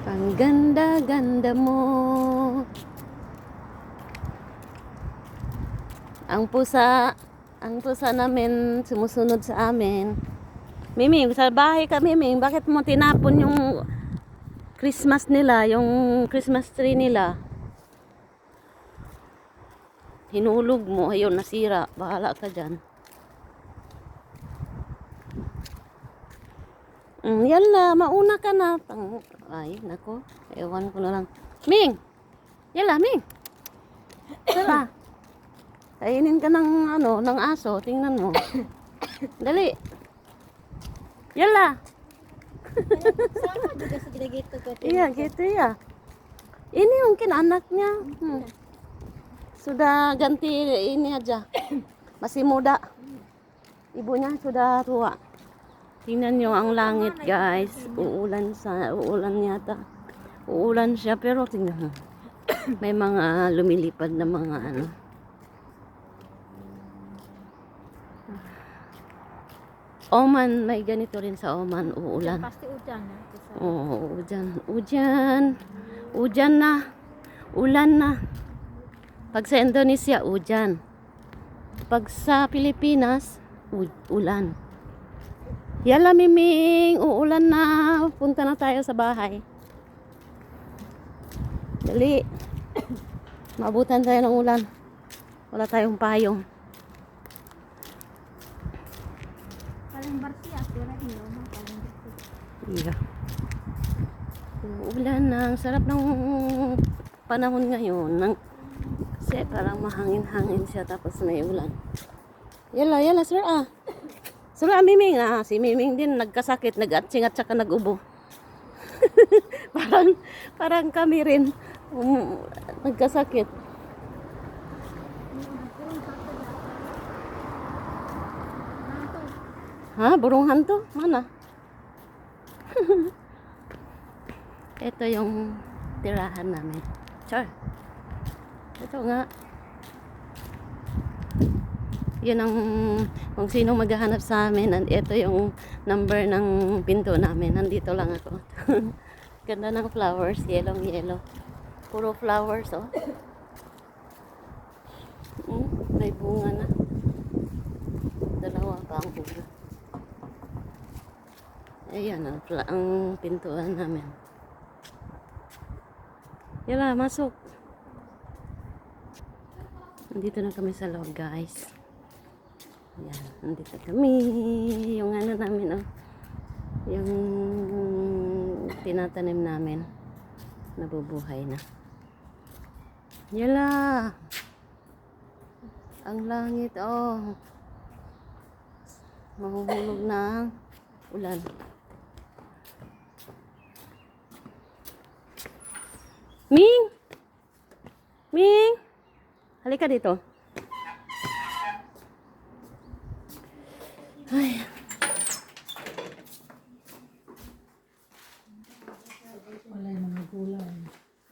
Ang ganda-ganda mo. Ang pusa namin sumusunod sa amin. Miming, sa bahay ka, Miming. Bakit mo tinapon yung Christmas nila, yung Christmas tree nila? Hinulog mo, ayun, nasira. Bahala ka dyan. Yala, mauna ka na. Ay, nako. Ewan ko na lang. Ming! Yala, Ming! Tara. Kainin ka ng aso. Tingnan mo. Dali. Yala. Sama juga sa ginagito ko. Iya, gitu ya. Ini mungkin anaknya. Sudah ganti ini aja. Masih muda. Ibunya sudah tua. Tingnan nyo ang langit, guys. Uulan yata. Uulan siya, pero tingnan mo. May mga lumilipad na mga ano. Oman, may ganito rin sa Oman, uulan. Pasti udan na. Oo, ujan. Ujan na. Ulan na. Pag sa Indonesia, ujan. Pag sa Pilipinas, ulan. Yala, Miming, uulan na. Punta na tayo sa bahay. Dali. Maabutan tayo ng ulan. Wala tayong payong. Paling bersih aku na iyo, paling bersih. Iya. Uulan na. Ang sarap ng panahon ngayon. Kasi parang mahangin-hangin siya tapos may ulan. Yala, sir ah. Sir ah, Miming ah. Si Miming din nagkasakit, nag-atsing at saka nag-ubo. parang kami rin nagkasakit. Ha? Burung hantu? Mana? Ito yung tirahan namin. Char. Ito nga. Yun ang kung sino maghahanap sa amin. And ito yung number ng pinto namin. Nandito lang ako. Ganda ng flowers. Yellow. Puro flowers, oh. May bunga na. Dalawa pa ang bunga. Ayan ang pintuan namin. Yala, masok. Nandito na kami sa loob, guys. Ayan, nandito kami. Yung ano namin, oh. Yung tinatanim namin. Nabubuhay na. Yala. Ang langit, oh. Mahuhulog na ang ulan. Ming! Halika dito.